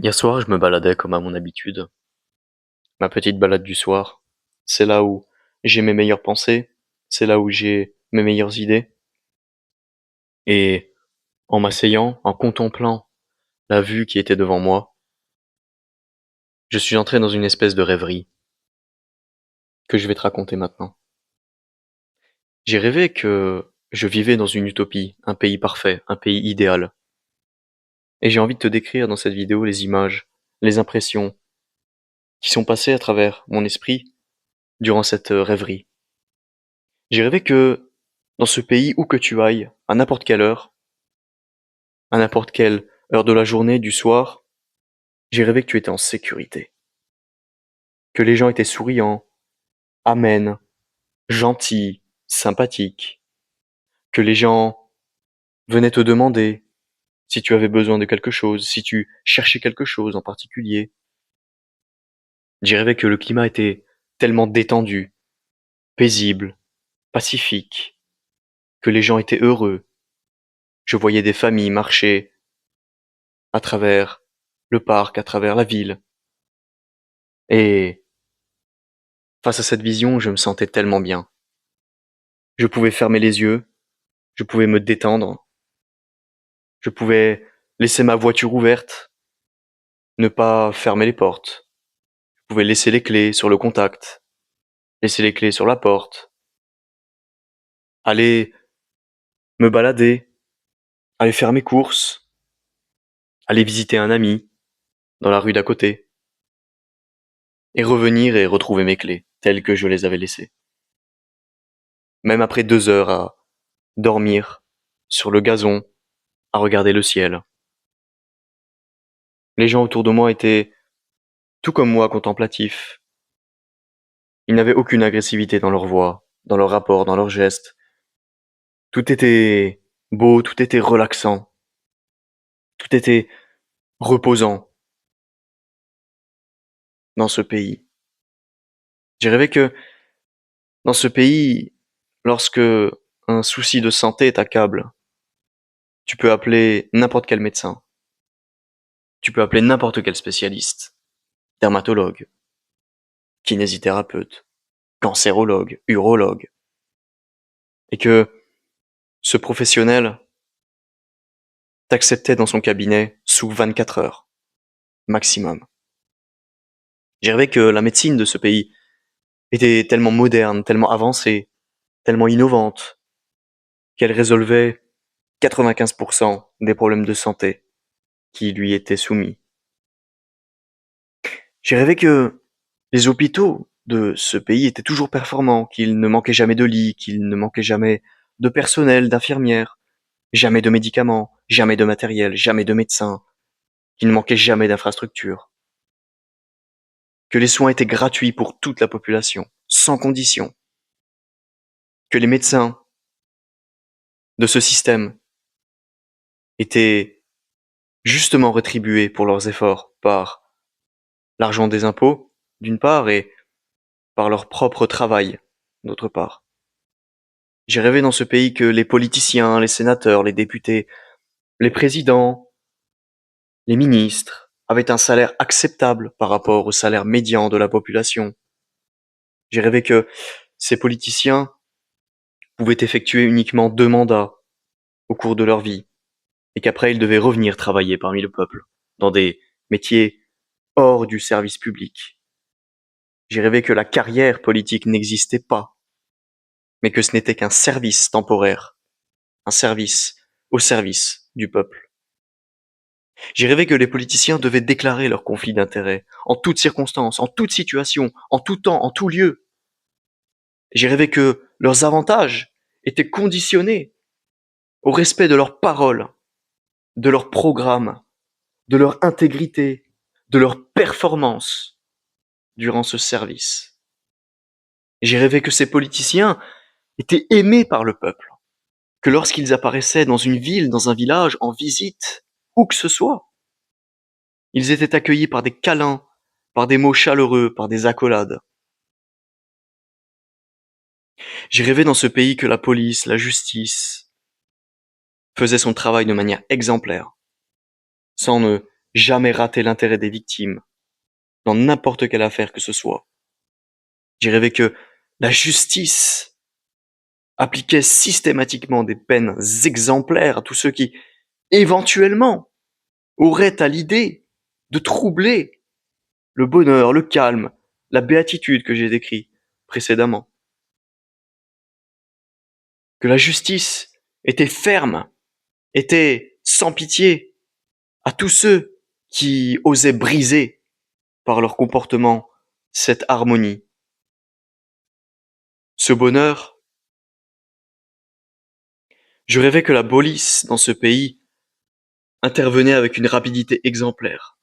Hier soir, je me baladais comme à mon habitude. Ma petite balade du soir. C'est là où j'ai mes meilleures pensées, c'est là où j'ai mes meilleures idées. Et en m'asseyant, en contemplant la vue qui était devant moi, je suis entré dans une espèce de rêverie que je vais te raconter maintenant. J'ai rêvé que je vivais dans une utopie, un pays parfait, un pays idéal. Et j'ai envie de te décrire dans cette vidéo les images, les impressions qui sont passées à travers mon esprit durant cette rêverie. J'ai rêvé que dans ce pays, où que tu ailles, à n'importe quelle heure, à n'importe quelle heure de la journée, du soir, j'ai rêvé que tu étais en sécurité, que les gens étaient souriants, amènes, gentils, sympathiques, que les gens venaient te demander si tu avais besoin de quelque chose, si tu cherchais quelque chose en particulier. J'ai rêvé que le climat était tellement détendu, paisible, pacifique, que les gens étaient heureux. Je voyais des familles marcher à travers le parc, à travers la ville. Et face à cette vision, je me sentais tellement bien. Je pouvais fermer les yeux, je pouvais me détendre, je pouvais laisser ma voiture ouverte, ne pas fermer les portes, je pouvais laisser les clés sur le contact, laisser les clés sur la porte, aller me balader, aller faire mes courses, aller visiter un ami dans la rue d'à côté, et revenir et retrouver mes clés, telles que je les avais laissées. Même après 2 heures à dormir sur le gazon, à regarder le ciel. Les gens autour de moi étaient, tout comme moi, contemplatifs. Ils n'avaient aucune agressivité dans leur voix, dans leur rapport, dans leurs gestes. Tout était beau, tout était relaxant, tout était reposant dans ce pays. J'ai rêvé que dans ce pays, lorsque un souci de santé t'accable, tu peux appeler n'importe quel médecin, tu peux appeler n'importe quel spécialiste, dermatologue, kinésithérapeute, cancérologue, urologue, et que ce professionnel t'acceptait dans son cabinet sous 24 heures, maximum. J'ai rêvé que la médecine de ce pays était tellement moderne, tellement avancée, tellement innovante, qu'elle résolvait 95% des problèmes de santé qui lui étaient soumis. J'ai rêvé que les hôpitaux de ce pays étaient toujours performants, qu'il ne manquait jamais de lits, qu'il ne manquait jamais de personnel, d'infirmières, jamais de médicaments, jamais de matériel, jamais de médecins, qu'il ne manquait jamais d'infrastructures, que les soins étaient gratuits pour toute la population, sans condition, que les médecins de ce système étaient justement rétribués pour leurs efforts par l'argent des impôts, d'une part, et par leur propre travail, d'autre part. J'ai rêvé dans ce pays que les politiciens, les sénateurs, les députés, les présidents, les ministres avaient un salaire acceptable par rapport au salaire médian de la population. J'ai rêvé que ces politiciens pouvaient effectuer uniquement 2 mandats au cours de leur vie, et qu'après ils devaient revenir travailler parmi le peuple, dans des métiers hors du service public. J'ai rêvé que la carrière politique n'existait pas, mais que ce n'était qu'un service temporaire, un service au service du peuple. J'ai rêvé que les politiciens devaient déclarer leurs conflits d'intérêts, en toutes circonstances, en toute situation, en tout temps, en tout lieu. J'ai rêvé que leurs avantages étaient conditionnés au respect de leurs paroles, de leurs programmes, de leur intégrité, de leur performance durant ce service. J'ai rêvé que ces politiciens étaient aimés par le peuple, que lorsqu'ils apparaissaient dans une ville, dans un village, en visite, où que ce soit, ils étaient accueillis par des câlins, par des mots chaleureux, par des accolades. J'ai rêvé dans ce pays que la police, la justice, faisait son travail de manière exemplaire, sans ne jamais rater l'intérêt des victimes, dans n'importe quelle affaire que ce soit. J'ai rêvé que la justice appliquait systématiquement des peines exemplaires à tous ceux qui, éventuellement, auraient à l'idée de troubler le bonheur, le calme, la béatitude que j'ai décrit précédemment. Que la justice était ferme, était sans pitié à tous ceux qui osaient briser par leur comportement cette harmonie. Ce bonheur, je rêvais que la police dans ce pays intervenait avec une rapidité exemplaire,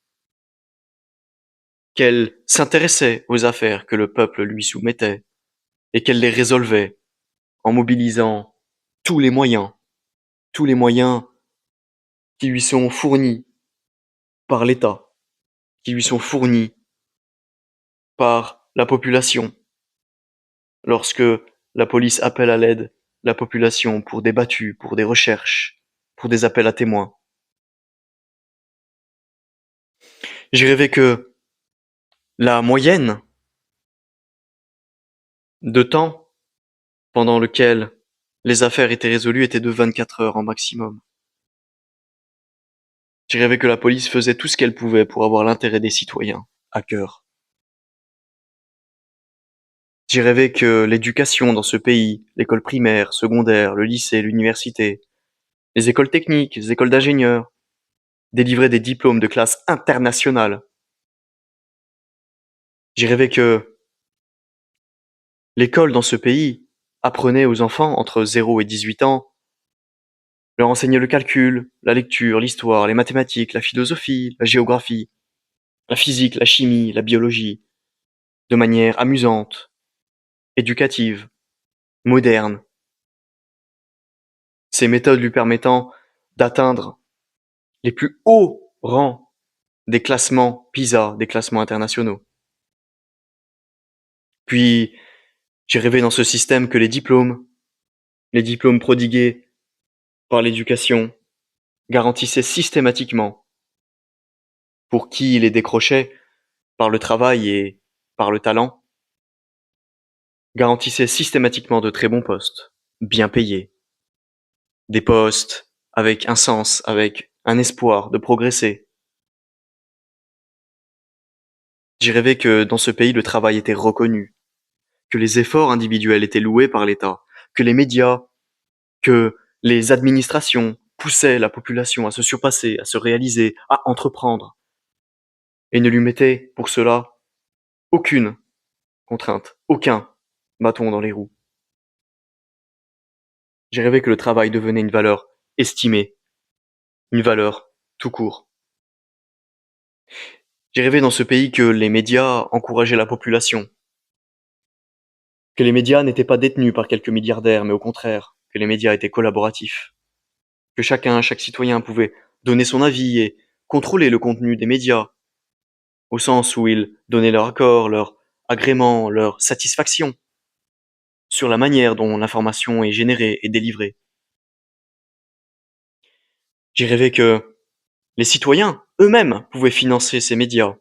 qu'elle s'intéressait aux affaires que le peuple lui soumettait et qu'elle les résolvait en mobilisant tous les moyens, tous les moyens qui lui sont fournis par l'État, qui lui sont fournis par la population. Lorsque la police appelle à l'aide la population pour des battues, pour des recherches, pour des appels à témoins. J'ai rêvé que la moyenne de temps pendant lequel les affaires étaient résolues était de 24 heures en maximum. J'ai rêvé que la police faisait tout ce qu'elle pouvait pour avoir l'intérêt des citoyens à cœur. J'ai rêvé que l'éducation dans ce pays, l'école primaire, secondaire, le lycée, l'université, les écoles techniques, les écoles d'ingénieurs, délivraient des diplômes de classe internationale. J'ai rêvé que l'école dans ce pays apprenait aux enfants entre 0 et 18 ans, leur enseignait le calcul, la lecture, l'histoire, les mathématiques, la philosophie, la géographie, la physique, la chimie, la biologie, de manière amusante, éducative, moderne, ces méthodes lui permettant d'atteindre les plus hauts rangs des classements PISA, des classements internationaux. Puis, j'ai rêvé dans ce système que les diplômes prodigués par l'éducation, garantissaient systématiquement, pour qui les décrochait par le travail et par le talent, garantissaient systématiquement de très bons postes, bien payés, des postes avec un sens, avec un espoir de progresser. J'ai rêvé que dans ce pays le travail était reconnu, que les efforts individuels étaient loués par l'État, que les médias, que les administrations poussaient la population à se surpasser, à se réaliser, à entreprendre, et ne lui mettaient pour cela aucune contrainte, aucun bâton dans les roues. J'ai rêvé que le travail devenait une valeur estimée, une valeur tout court. J'ai rêvé dans ce pays que les médias encourageaient la population, que les médias n'étaient pas détenus par quelques milliardaires, mais au contraire, que les médias étaient collaboratifs, que chaque citoyen pouvait donner son avis et contrôler le contenu des médias, au sens où ils donnaient leur accord, leur agrément, leur satisfaction sur la manière dont l'information est générée et délivrée. J'ai rêvé que les citoyens eux-mêmes pouvaient financer ces médias,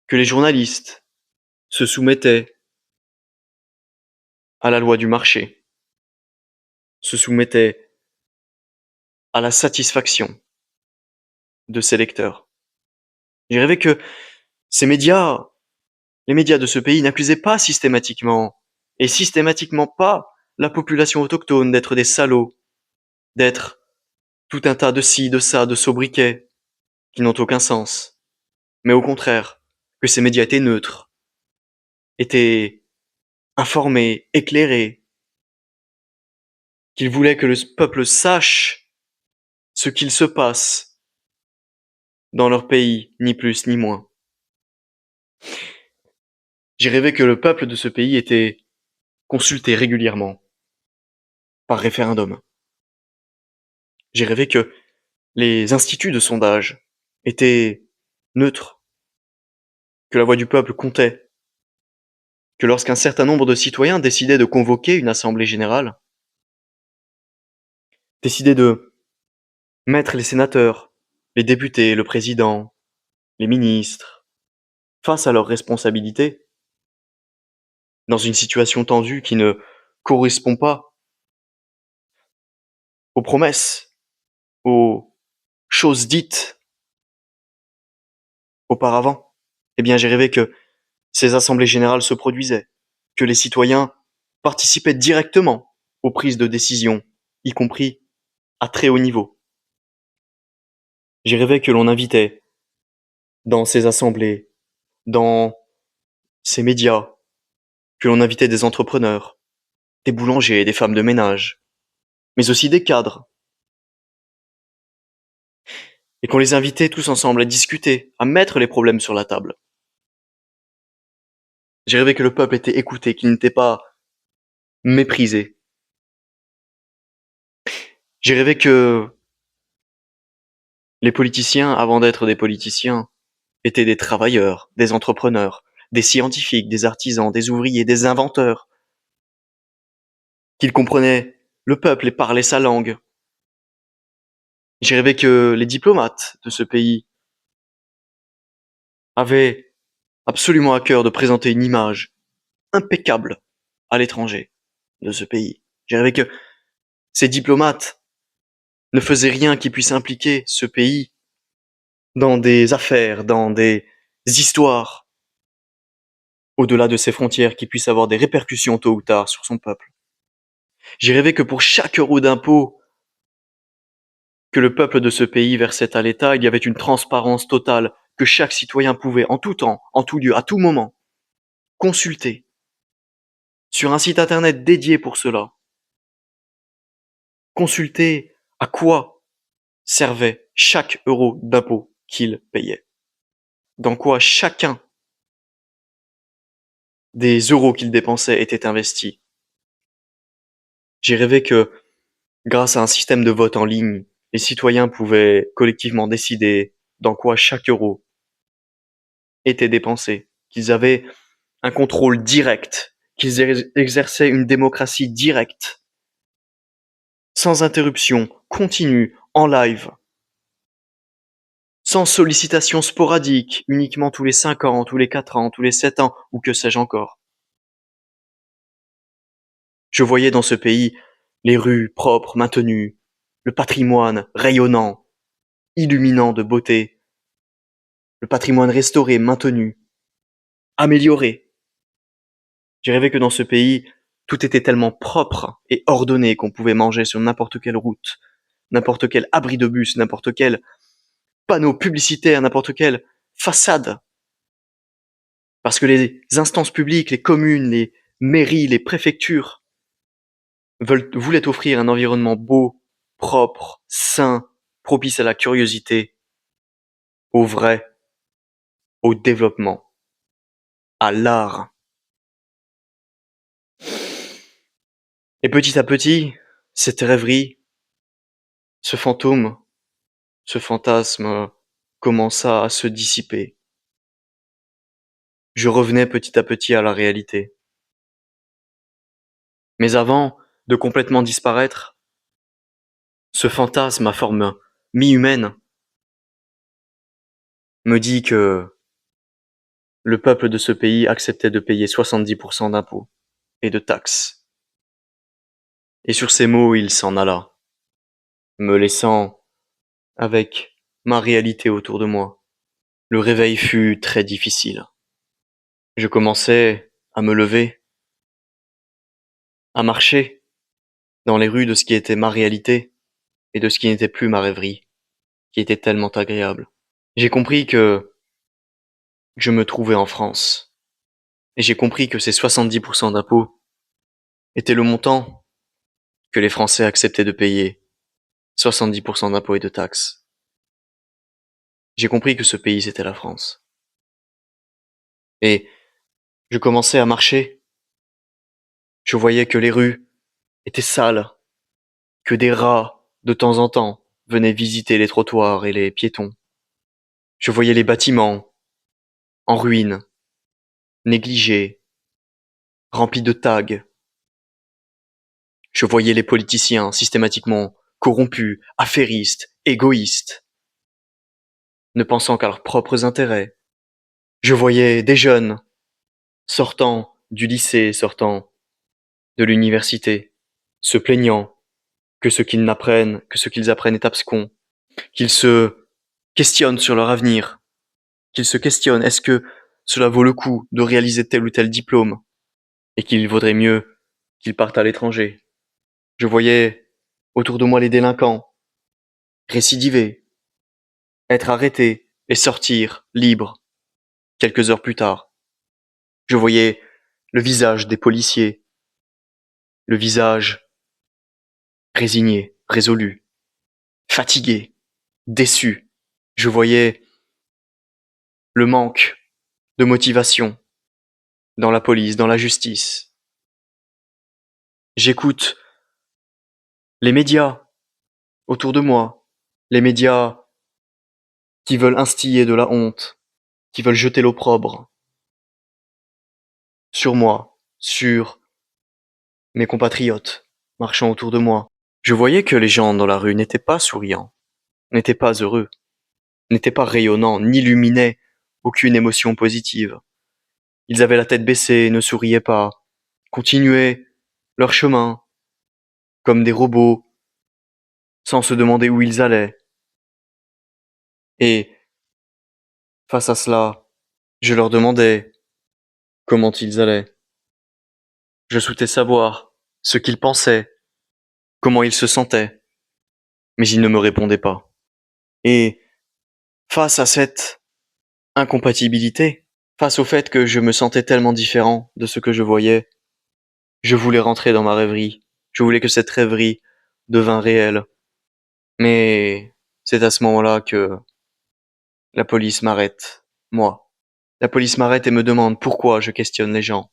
que les journalistes se soumettaient à la loi du marché, se soumettaient à la satisfaction de ses lecteurs. J'ai rêvé que ces médias, les médias de ce pays n'accusaient pas systématiquement, et systématiquement pas, la population autochtone d'être des salauds, d'être tout un tas de ci, de ça, de sobriquets, qui n'ont aucun sens. Mais au contraire, que ces médias étaient neutres, étaient informés, éclairés, qu'ils voulaient que le peuple sache ce qu'il se passe dans leur pays, ni plus ni moins. J'ai rêvé que le peuple de ce pays était consulté régulièrement, par référendum. J'ai rêvé que les instituts de sondage étaient neutres, que la voix du peuple comptait, que lorsqu'un certain nombre de citoyens décidaient de convoquer une assemblée générale, décidaient de mettre les sénateurs les députés, le président, les ministres, face à leurs responsabilités, dans une situation tendue qui ne correspond pas aux promesses, aux choses dites auparavant, eh bien j'ai rêvé que ces assemblées générales se produisaient, que les citoyens participaient directement aux prises de décision, y compris à très haut niveau. J'ai rêvé que l'on invitait dans ces assemblées, dans ces médias, que l'on invitait des entrepreneurs, des boulangers, des femmes de ménage, mais aussi des cadres, et qu'on les invitait tous ensemble à discuter, à mettre les problèmes sur la table. J'ai rêvé que le peuple était écouté, qu'il n'était pas méprisé. J'ai rêvé que les politiciens, avant d'être des politiciens, étaient des travailleurs, des entrepreneurs, des scientifiques, des artisans, des ouvriers, des inventeurs, qu'ils comprenaient le peuple et parlaient sa langue. J'ai rêvé que les diplomates de ce pays avaient absolument à cœur de présenter une image impeccable à l'étranger de ce pays. J'ai rêvé que ces diplomates ne faisaient rien qui puisse impliquer ce pays dans des affaires, dans des histoires au-delà de ses frontières qui puissent avoir des répercussions tôt ou tard sur son peuple. J'ai rêvé que pour chaque euro d'impôt que le peuple de ce pays versait à l'État, il y avait une transparence totale que chaque citoyen pouvait, en tout temps, en tout lieu, à tout moment, consulter sur un site internet dédié pour cela. Consulter à quoi servait chaque euro d'impôt qu'il payait. Dans quoi chacun des euros qu'il dépensait était investi. J'ai rêvé que, grâce à un système de vote en ligne, les citoyens pouvaient collectivement décider dans quoi chaque euro était dépensé, qu'ils avaient un contrôle direct, qu'ils exerçaient une démocratie directe, sans interruption, continue, en live, sans sollicitation sporadique, uniquement tous les 5 ans, tous les 4 ans, tous les 7 ans, ou que sais-je encore. Je voyais dans ce pays les rues propres, maintenues, le patrimoine rayonnant, illuminant de beauté, le patrimoine restauré, maintenu, amélioré. J'ai rêvé que dans ce pays, tout était tellement propre et ordonné qu'on pouvait manger sur n'importe quelle route, n'importe quel abri de bus, n'importe quel panneau publicitaire, n'importe quelle façade. Parce que les instances publiques, les communes, les mairies, les préfectures voulaient offrir un environnement beau, propre, sain, propice à la curiosité, au vrai, au développement, à l'art. Et petit à petit, cette rêverie, ce fantôme, ce fantasme commença à se dissiper. Je revenais petit à petit à la réalité. Mais avant de complètement disparaître, ce fantasme à forme mi-humaine me dit que le peuple de ce pays acceptait de payer 70% d'impôts et de taxes. Et sur ces mots, il s'en alla, me laissant avec ma réalité autour de moi. Le réveil fut très difficile. Je commençais à me lever, à marcher dans les rues de ce qui était ma réalité et de ce qui n'était plus ma rêverie, qui était tellement agréable. J'ai compris que je me trouvais en France. Et j'ai compris que ces 70% d'impôts étaient le montant que les Français acceptaient de payer. 70% d'impôts et de taxes. J'ai compris que ce pays c'était la France. Et je commençais à marcher. Je voyais que les rues étaient sales, que des rats, de temps en temps, venaient visiter les trottoirs et les piétons. Je voyais les bâtiments en ruine, négligés, remplis de tags. Je voyais les politiciens systématiquement corrompus, affairistes, égoïstes. ne pensant qu'à leurs propres intérêts. Je voyais des jeunes sortant du lycée, sortant de l'université, se plaignant que ce qu'ils apprennent est abscon, qu'ils se questionnent sur leur avenir, qu'ils se questionnent est-ce que cela vaut le coup de réaliser tel ou tel diplôme et qu'il vaudrait mieux qu'ils partent à l'étranger. Je voyais autour de moi les délinquants récidiver, être arrêtés et sortir libres quelques heures plus tard. Je voyais le visage des policiers, le visage résigné, résolu, fatigué, déçu. Je voyais le manque de motivation dans la police, dans la justice. J'écoute les médias autour de moi, les médias qui veulent instiller de la honte, qui veulent jeter l'opprobre sur moi, sur mes compatriotes marchant autour de moi. Je voyais que les gens dans la rue n'étaient pas souriants, n'étaient pas heureux, n'étaient pas rayonnants, n'illuminaient aucune émotion positive. Ils avaient la tête baissée, ne souriaient pas, continuaient leur chemin comme des robots, sans se demander où ils allaient. Et face à cela, je leur demandais comment ils allaient. Je souhaitais savoir ce qu'ils pensaient, comment ils se sentaient, mais ils ne me répondaient pas. Et face à cette incompatibilité, face au fait que je me sentais tellement différent de ce que je voyais, je voulais rentrer dans ma rêverie. Je voulais que cette rêverie devint réelle. Mais c'est à ce moment-là que la police m'arrête, moi. La police m'arrête et me demande pourquoi je questionne les gens.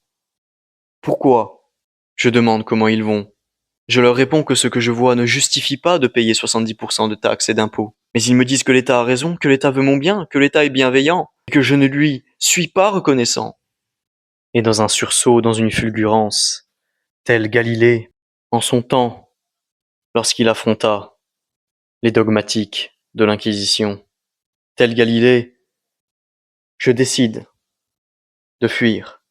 Pourquoi je demande comment ils vont. Je leur réponds que ce que je vois ne justifie pas de payer 70% de taxes et d'impôts. Mais ils me disent que l'État a raison, que l'État veut mon bien, que l'État est bienveillant, et que je ne lui suis pas reconnaissant. Et dans un sursaut, dans une fulgurance, tel Galilée, en son temps, lorsqu'il affronta les dogmatiques de l'Inquisition, tel Galilée, je décide de fuir,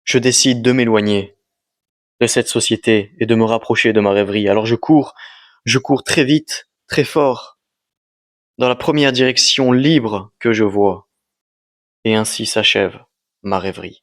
je décide de m'éloigner de cette société et de me rapprocher de ma rêverie. Alors je cours très vite, très fort, dans la première direction libre que je vois, et ainsi s'achève ma rêverie.